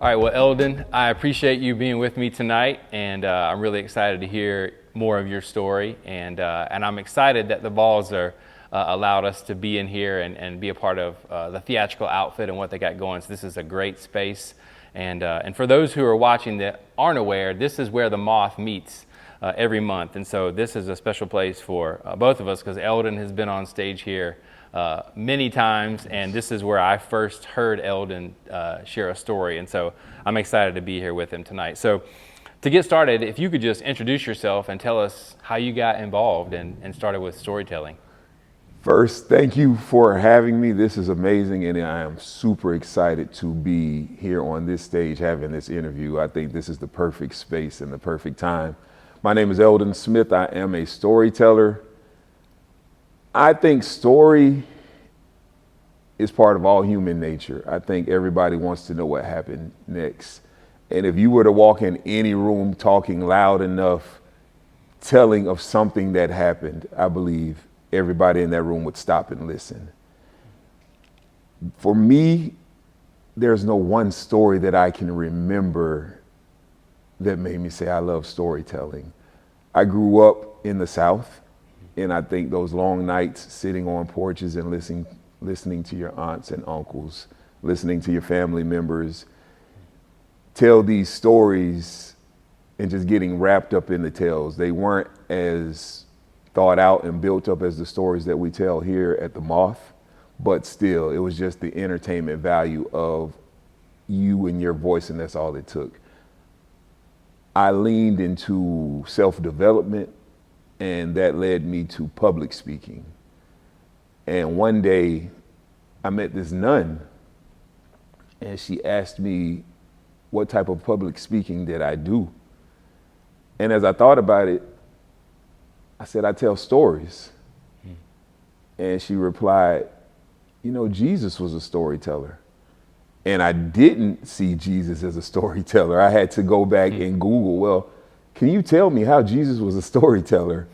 All right, well, Eldon, I appreciate you being with me tonight, and I'm really excited to hear more of your story, and I'm excited that the Balls are allowed us to be in here and be a part of the theatrical outfit and what they got going. So this is a great space, and for those who are watching that aren't aware, this is where the Moth meets every month, and so this is a special place for both of us because Eldon has been on stage here many times, and this is where I first heard Eldon share a story, and so I'm excited to be here with him tonight. So to get started, if you could just introduce yourself and tell us how you got involved and started with storytelling. First, thank you for having me. This is amazing, and I am super excited to be here on this stage having this interview. I think this is the perfect space and the perfect time. My name is Elden Smith. I am a storyteller. I think story is part of all human nature. I think everybody wants to know what happened next. And if you were to walk in any room talking loud enough, telling of something that happened, I believe everybody in that room would stop and listen. For me, there's no one story that I can remember that made me say I love storytelling. I grew up in the South. And I think those long nights sitting on porches and listening to your aunts and uncles, listening to your family members tell these stories and just getting wrapped up in the tales. They weren't as thought out and built up as the stories that we tell here at the Moth, but still, it was just the entertainment value of you and your voice, and that's all it took. I leaned into self-development, and that led me to public speaking. And one day I met this nun, and she asked me what type of public speaking did I do. And as I thought about it, I said, I tell stories. And she replied, you know, Jesus was a storyteller. And I didn't see Jesus as a storyteller. I had to go back and Google, well, can you tell me how Jesus was a storyteller?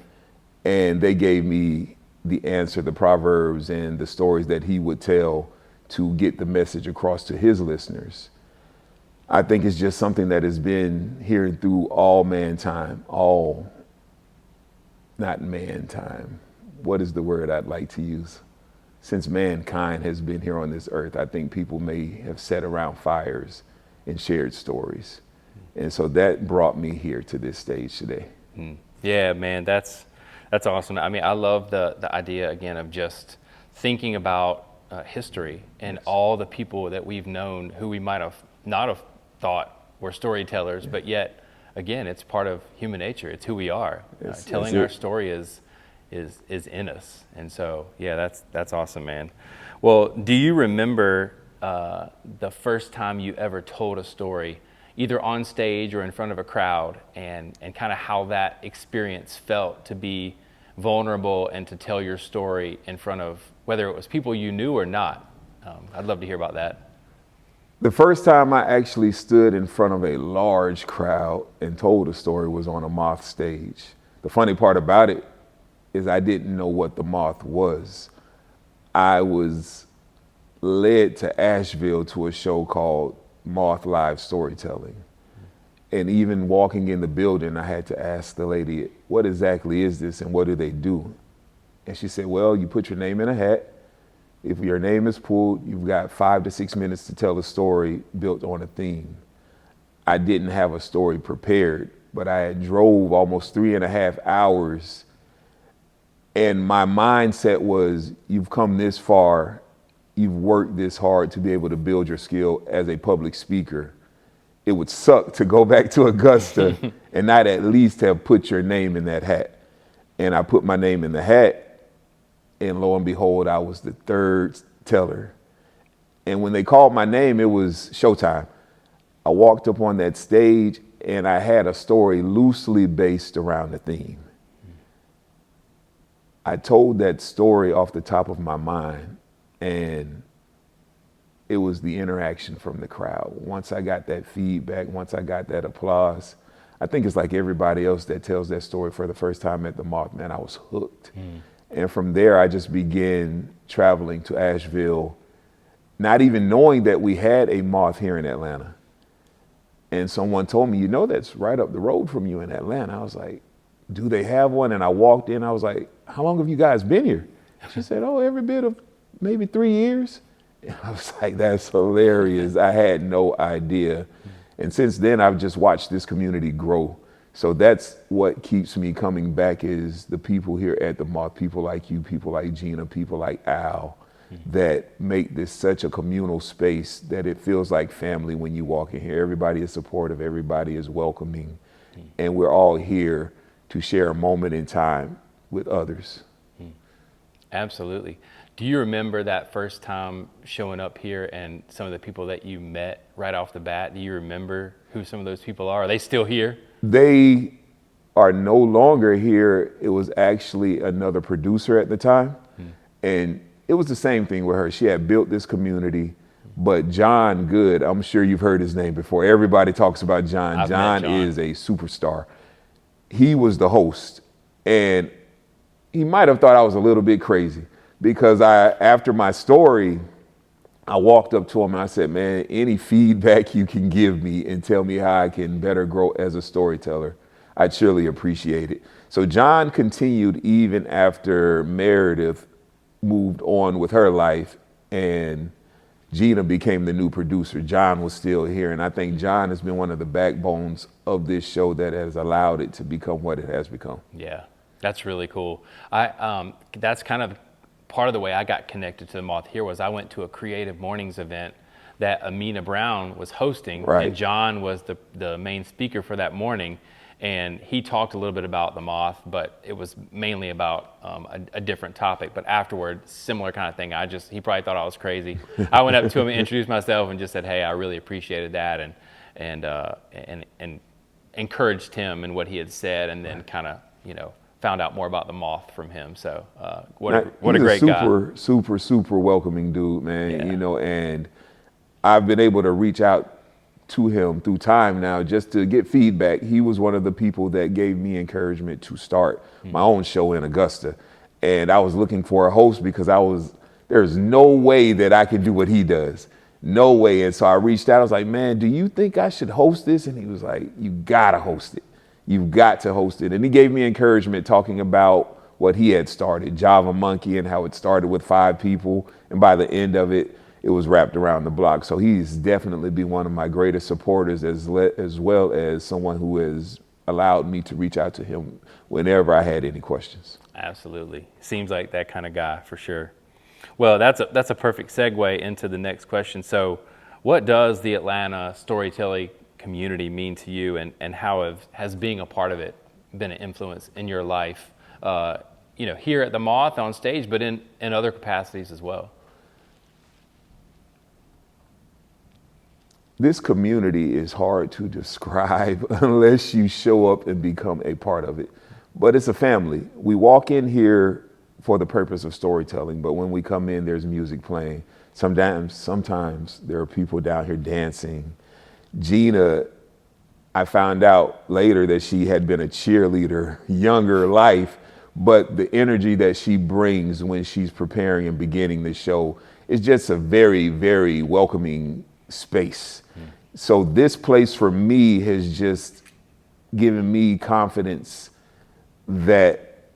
And they gave me the answer, the Proverbs and the stories that he would tell to get the message across to his listeners. I think it's just something that has been here through all mankind, not mankind. What is the word I'd like to use? Since mankind has been here on this earth, I think people may have sat around fires and shared stories. And so that brought me here to this stage today. Yeah, man, that's awesome. I mean, I love the idea, again, of just thinking about history and all the people that we've known who we might have not have thought were storytellers, but yet, again, it's part of human nature. It's who we are. Telling our story is in us. And so, yeah, that's awesome, man. Well, do you remember the first time you ever told a story, either on stage or in front of a crowd, and kind of how that experience felt to be vulnerable and to tell your story in front of, whether it was people you knew or not? I'd love to hear about that. The first time I actually stood in front of a large crowd and told a story was on a Moth stage. The funny part about it is I didn't know what the Moth was. I was led to Asheville to a show called Moth Live Storytelling. And even walking in the building, I had to ask the lady, what exactly is this and what do they do? And she said, well, you put your name in a hat. If your name is pulled, you've got 5 to 6 minutes to tell a story built on a theme. I didn't have a story prepared, but I had drove almost 3.5 hours. And my mindset was, you've come this far, you've worked this hard to be able to build your skill as a public speaker. It would suck to go back to Augusta and not at least have put your name in that hat. And I put my name in the hat, and lo and behold, I was the third teller. And when they called my name, it was showtime. I walked up on that stage and I had a story loosely based around the theme. I told that story off the top of my mind, and it was the interaction from the crowd. Once I got that feedback, once I got that applause, I think it's like everybody else that tells that story for the first time at the Moth, man, I was hooked. And from there, I just began traveling to Asheville, not even knowing that we had a Moth here in Atlanta. And someone told me, that's right up the road from you in Atlanta. I was like, do they have one? And I walked in, I was like, how long have you guys been here? She said, oh, every bit of maybe 3 years. And I was like, that's hilarious. I had no idea. And since then, I've just watched this community grow. So that's what keeps me coming back, is the people here at the Moth, people like you, people like Gina, people like Al, that make this such a communal space that it feels like family when you walk in here. Everybody is supportive, everybody is welcoming, and we're all here to share a moment in time with others. Absolutely. Do you remember that first time showing up here and some of the people that you met right off the bat? Do you remember who some of those people are? Are they still here? They are no longer here. It was actually another producer at the time. And it was the same thing with her. She had built this community, but John Good, I'm sure you've heard his name before. Everybody talks about John. I've met John is a superstar. He was the host, and he might have thought I was a little bit crazy, because after my story, I walked up to him and I said, man, any feedback you can give me and tell me how I can better grow as a storyteller, I'd surely appreciate it. So John continued even after Meredith moved on with her life and Gina became the new producer. John was still here, and I think John has been one of the backbones of this show that has allowed it to become what it has become. Yeah, that's really cool. That's kind of part of the way I got connected to the Moth here. Was I went to a Creative Mornings event that Amina Brown was hosting, Right. and John was the main speaker for that morning. And he talked a little bit about the Moth, but it was mainly about a different topic. But afterward, similar kind of thing. He probably thought I was crazy. I went up to him and introduced myself and just said, "Hey, I really appreciated that," and encouraged him in what he had said, and then kind of found out more about the Moth from him. So what a great guy. Super welcoming dude, man. Yeah. And I've been able to reach out to him through time now just to get feedback. He was one of the people that gave me encouragement to start my own show in Augusta. And I was looking for a host because there's no way that I could do what he does. No way. And so I reached out. I was like, man, do you think I should host this? And he was like, you gotta host it. You've got to host it. And he gave me encouragement talking about what he had started, Java Monkey, and how it started with 5 people. And by the end of it, it was wrapped around the block. So he's definitely been one of my greatest supporters, as well as someone who has allowed me to reach out to him whenever I had any questions. Absolutely. Seems like that kind of guy for sure. Well, that's a perfect segue into the next question. So what does the Atlanta storytelling community mean to you, and how has being a part of it been an influence in your life, here at the Moth on stage, but in other capacities as well? This community is hard to describe unless you show up and become a part of it. But it's a family. We walk in here for the purpose of storytelling, but when we come in, there's music playing. Sometimes there are people down here dancing. Gina, I found out later that she had been a cheerleader younger life, but the energy that she brings when she's preparing and beginning the show is just a very, very welcoming space. So this place for me has just given me confidence that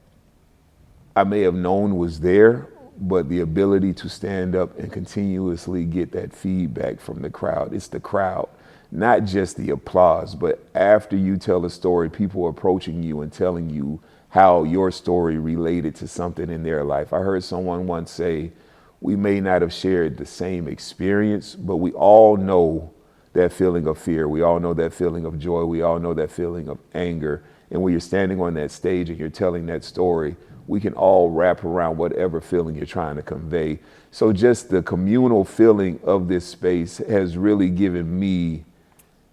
I may have known was there, but the ability to stand up and continuously get that feedback from the crowd. It's the crowd, not just the applause, but after you tell a story, people approaching you and telling you how your story related to something in their life. I heard someone once say, we may not have shared the same experience, but we all know that feeling of fear. We all know that feeling of joy. We all know that feeling of anger. And when you're standing on that stage and you're telling that story, we can all wrap around whatever feeling you're trying to convey. So just the communal feeling of this space has really given me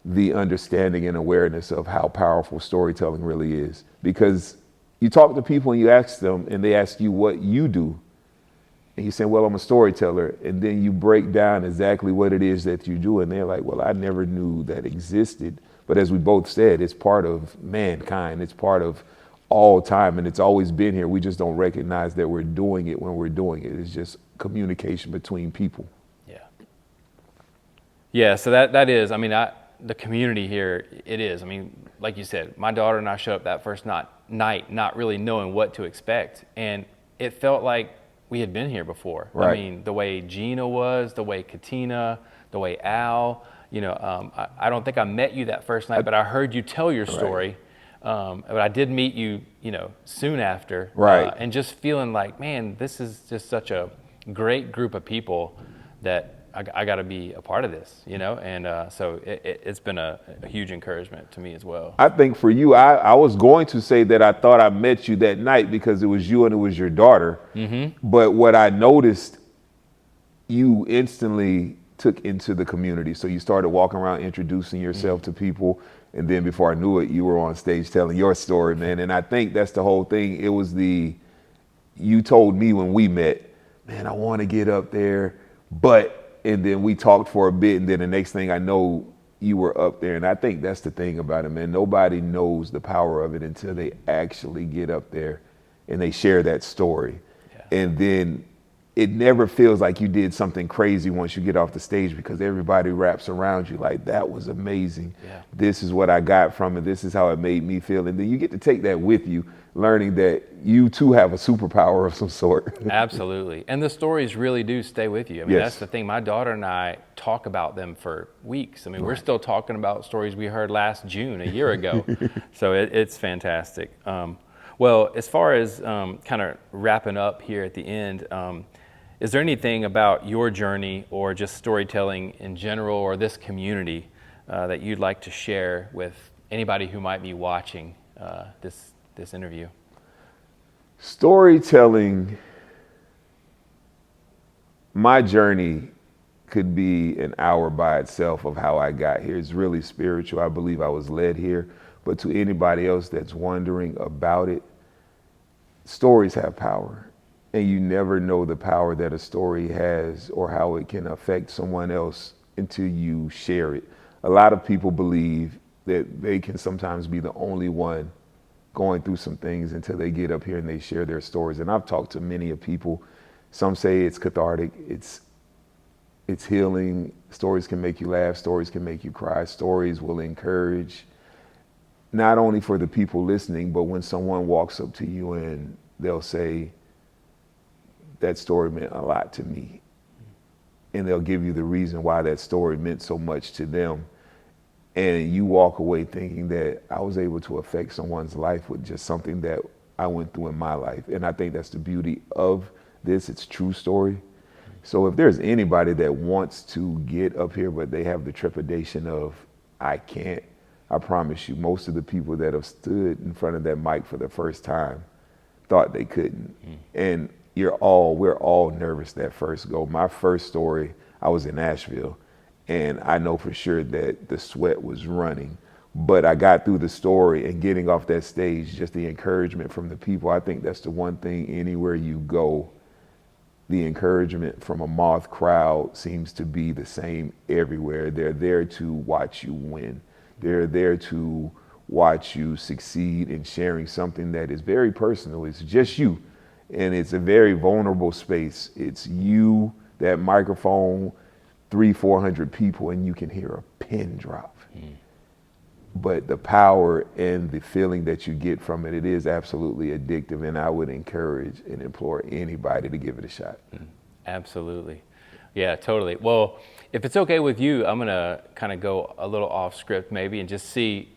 the understanding and awareness of how powerful storytelling really is. Because you talk to people and you ask them, and they ask you what you do. And you say, well, I'm a storyteller. And then you break down exactly what it is that you do. And they're like, well, I never knew that existed. But as we both said, it's part of mankind. It's part of all time. And it's always been here. We just don't recognize that we're doing it when we're doing it. It's just communication between people. Yeah. Yeah, so that is, the community here, it is. I mean, like you said, my daughter and I showed up that first night not really knowing what to expect. And it felt like we had been here before. Right. I mean, the way Gina was, the way Katina, the way Al, I don't think I met you that first night, but I heard you tell your story. But I did meet you, soon after. Right. And just feeling like, man, this is just such a great group of people that I got to be a part of this, and so it's been a huge encouragement to me as well. I think for you, I was going to say that I thought I met you that night because it was you and it was your daughter. Mm-hmm. But what I noticed, you instantly took into the community. So you started walking around introducing yourself to people. And then before I knew it, you were on stage telling your story, man. And I think that's the whole thing. It was you told me when we met, man, I want to get up there, and then we talked for a bit, and then the next thing I know, you were up there. And I think that's the thing about it, man. Nobody knows the power of it until they actually get up there and they share that story. Yeah. And then it never feels like you did something crazy once you get off the stage because everybody wraps around you like, that was amazing. Yeah. This is what I got from it. This is how it made me feel. And then you get to take that with you, learning that you too have a superpower of some sort. Absolutely. And the stories really do stay with you. I mean, That's the thing. My daughter and I talk about them for weeks. I mean, we're still talking about stories we heard last June, a year ago. So it's fantastic. Well, as far as kind of wrapping up here at the end, is there anything about your journey or just storytelling in general or this community that you'd like to share with anybody who might be watching this interview? Storytelling, my journey could be an hour by itself of how I got here. It's really spiritual. I believe I was led here. But to anybody else that's wondering about it, stories have power. And you never know the power that a story has or how it can affect someone else until you share it. A lot of people believe that they can sometimes be the only one going through some things until they get up here and they share their stories. And I've talked to many of people. Some say it's cathartic, it's healing. Stories can make you laugh, stories can make you cry, stories will encourage, not only for the people listening, but when someone walks up to you and they'll say, that story meant a lot to me. And they'll give you the reason why that story meant so much to them. And you walk away thinking that I was able to affect someone's life with just something that I went through in my life. And I think that's the beauty of this. It's true story. So if there's anybody that wants to get up here, but they have the trepidation of, I can't, I promise you, most of the people that have stood in front of that mic for the first time thought they couldn't. And we're all nervous that first go. My first story, I was in Nashville, and I know for sure that the sweat was running, but I got through the story and getting off that stage, just the encouragement from the people. I think that's the one thing anywhere you go, the encouragement from a Moth crowd seems to be the same everywhere. They're there to watch you win. They're there to watch you succeed in sharing something that is very personal. It's just you. And it's a very vulnerable space. It's you, that microphone, 300-400 people, and you can hear a pin drop. But the power and the feeling that you get from it, it is absolutely addictive. And I would encourage and implore anybody to give it a shot. Absolutely. Yeah, totally. Well, if it's okay with you, I'm going to kind of go a little off script maybe and just see,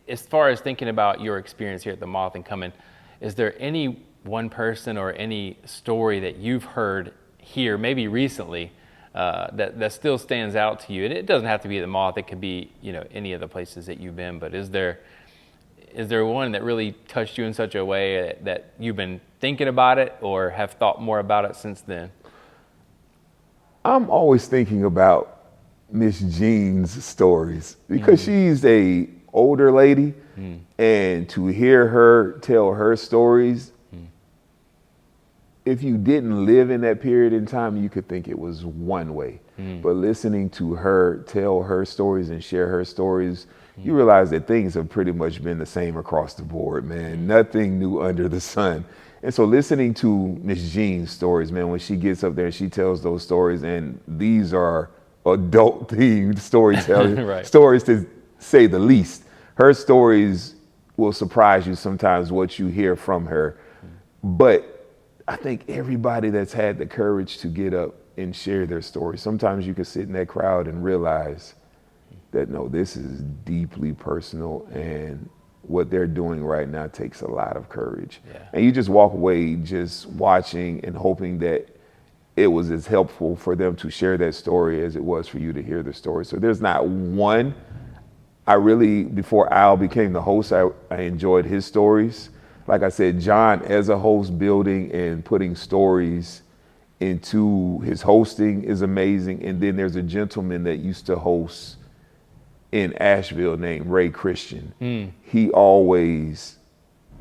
as far as thinking about your experience here at the Moth and coming, is there any one person or any story that you've heard here, maybe recently, that still stands out to you? And it doesn't have to be the Moth; it could be any of the places that you've been. But is there one that really touched you in such a way that you've been thinking about it or have thought more about it since then? I'm always thinking about Miss Jean's stories because she's a older lady, and to hear her tell her stories. If you didn't live in that period in time, you could think it was one way. But listening to her tell her stories and share her stories, you realize that things have pretty much been the same across the board, man. Nothing new under the sun. And so listening to Miss Jean's stories, man, when she gets up there and she tells those stories, and these are adult themed storytelling, Right. stories to say the least. Her stories will surprise you sometimes what you hear from her. But I think everybody that's had the courage to get up and share their story, sometimes you can sit in that crowd and realize that no, this is deeply personal, and what they're doing right now takes a lot of courage. Yeah. And you just walk away just watching and hoping that it was as helpful for them to share that story as it was for you to hear the story. So there's not one. I really, before Al became the host, I enjoyed his stories. Like I said, John as a host, building and putting stories into his hosting is amazing. And then there's a gentleman that used to host in Asheville named Ray Christian. He always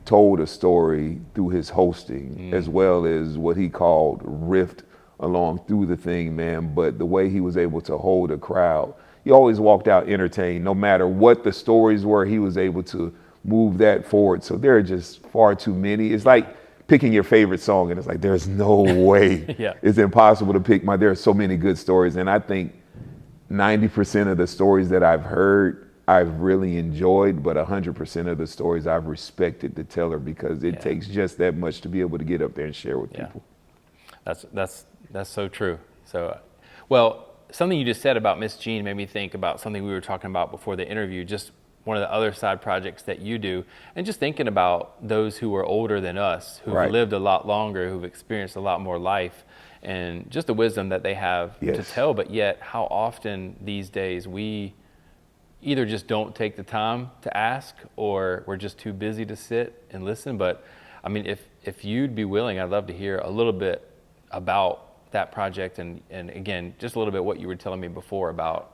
told a story through his hosting as well as what he called rift along through the thing, man. But the way he was able to hold a crowd, he always walked out entertained. No matter what the stories were, he was able to move that forward. So there are just far too many. It's like picking your favorite song, and it's like there's no way. Yeah. It's impossible to pick there are so many good stories. And I think 90% of the stories that I've heard, I've really enjoyed, but 100% of the stories I've respected the teller, because it takes just that much to be able to get up there and share with people. That's so true. So, well, something you just said about Miss Jean made me think about something we were talking about before the interview, just one of the other side projects that you do, and just thinking about those who are older than us, who've Right. lived a lot longer, who've experienced a lot more life, and just the wisdom that they have to Yes. tell, but yet how often these days we either just don't take the time to ask, or we're just too busy to sit and listen. But I mean, if you'd be willing, I'd love to hear a little bit about that project, and again, just a little bit what you were telling me before about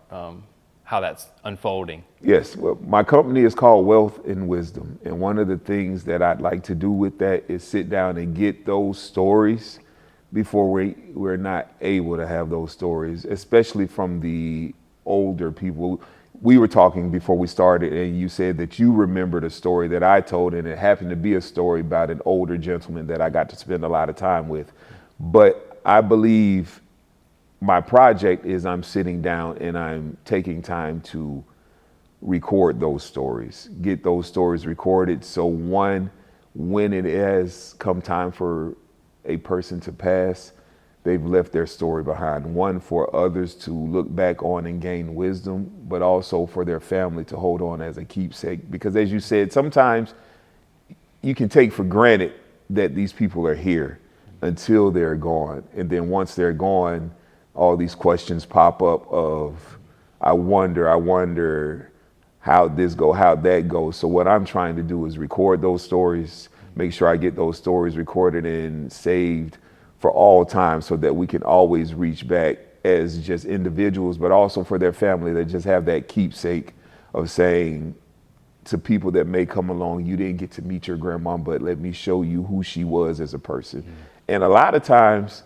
how that's unfolding. Yes, well, my company is called Wealth and Wisdom. And one of the things that I'd like to do with that is sit down and get those stories before we're not able to have those stories, especially from the older people. We were talking before we started, and you said that you remembered a story that I told, and it happened to be a story about an older gentleman that I got to spend a lot of time with. But I believe my project is I'm sitting down and I'm taking time to record those stories, get those stories recorded. So one, when it has come time for a person to pass, they've left their story behind. One, for others to look back on and gain wisdom, but also for their family to hold on as a keepsake. Because as you said, sometimes you can take for granted that these people are here until they're gone. And then once they're gone, all these questions pop up of, I wonder how'd this go, how'd that go. So what I'm trying to do is record those stories, make sure I get those stories recorded and saved for all time, so that we can always reach back as just individuals, but also for their family, that just have that keepsake of saying to people that may come along, you didn't get to meet your grandma, but let me show you who she was as a person. And a lot of times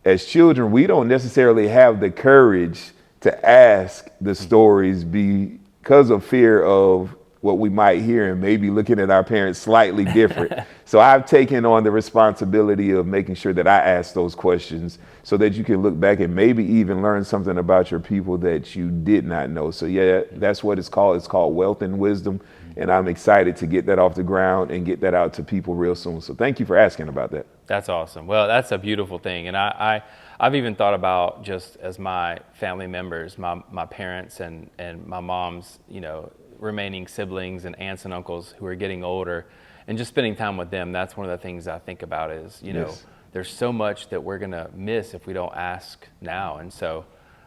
as children, we don't necessarily have the courage to ask the stories because of fear of what we might hear and maybe looking at our parents slightly different. So I've taken on the responsibility of making sure that I ask those questions so that you can look back and maybe even learn something about your people that you did not know. So yeah, that's what it's called. It's called Wealth and Wisdom. And I'm excited to get that off the ground and get that out to people real soon. So thank you for asking about that. That's awesome. Well, that's a beautiful thing. And I've even thought about, just as my family members, my parents and my mom's, remaining siblings and aunts and uncles who are getting older, and just spending time with them. That's one of the things I think about is, Yes. there's so much that we're going to miss if we don't ask now. And so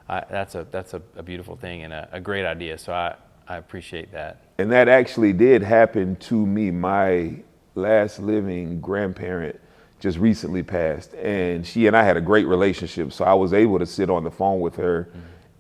that's a beautiful thing and a great idea. So I appreciate that. And that actually did happen to me. My last living grandparent just recently passed, and she and I had a great relationship. So I was able to sit on the phone with her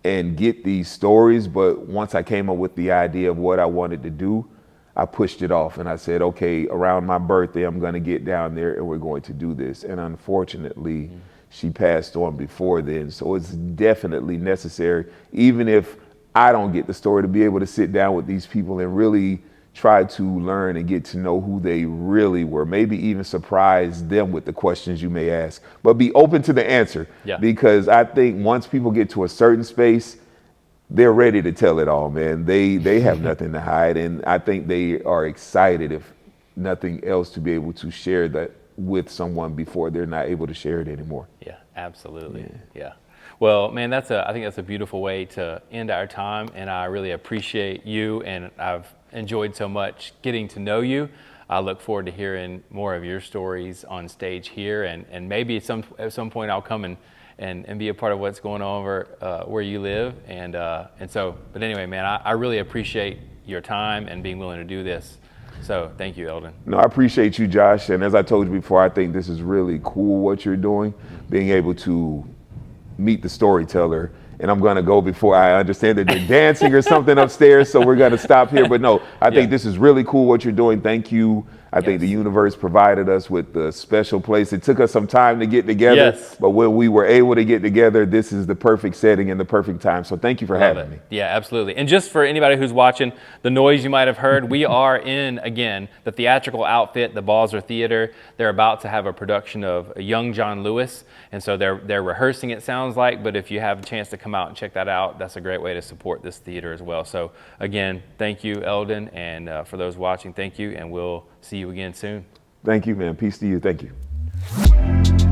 and get these stories. But once I came up with the idea of what I wanted to do, I pushed it off and I said, okay, around my birthday, I'm going to get down there and we're going to do this. And unfortunately, she passed on before then. So it's definitely necessary, even if I don't get the story, to be able to sit down with these people and really try to learn and get to know who they really were. Maybe even surprise them with the questions you may ask, but be open to the answer. Yeah. Because I think once people get to a certain space, they're ready to tell it all, man. They have nothing to hide, and I think they are excited, if nothing else, to be able to share that with someone before they're not able to share it anymore. Yeah, absolutely. Yeah. Well, man, I think that's a beautiful way to end our time, and I really appreciate you, and I've enjoyed so much getting to know you. I look forward to hearing more of your stories on stage here, and maybe at some point I'll come and be a part of what's going on over where you live, and so. But anyway, man, I really appreciate your time and being willing to do this. So thank you, Eldon. No, I appreciate you, Josh. And as I told you before, I think this is really cool what you're doing, being able to meet the storyteller. And I'm going to go before I understand that they're dancing or something upstairs. So we're going to stop here. But no, I think this is really cool what you're doing. Thank you. I think the universe provided us with the special place. It took us some time to get together, but when we were able to get together, this is the perfect setting and the perfect time. So thank you for having me. Yeah, absolutely. And just for anybody who's watching, the noise you might have heard, we are in, again, the theatrical outfit, the Balzer Theater. They're about to have a production of Young John Lewis. And so they're rehearsing, it sounds like. But if you have a chance to come out and check that out, that's a great way to support this theater as well. So again, thank you, Eldon. And for those watching, thank you. And we'll see you again soon. Thank you, man. Peace to you. Thank you.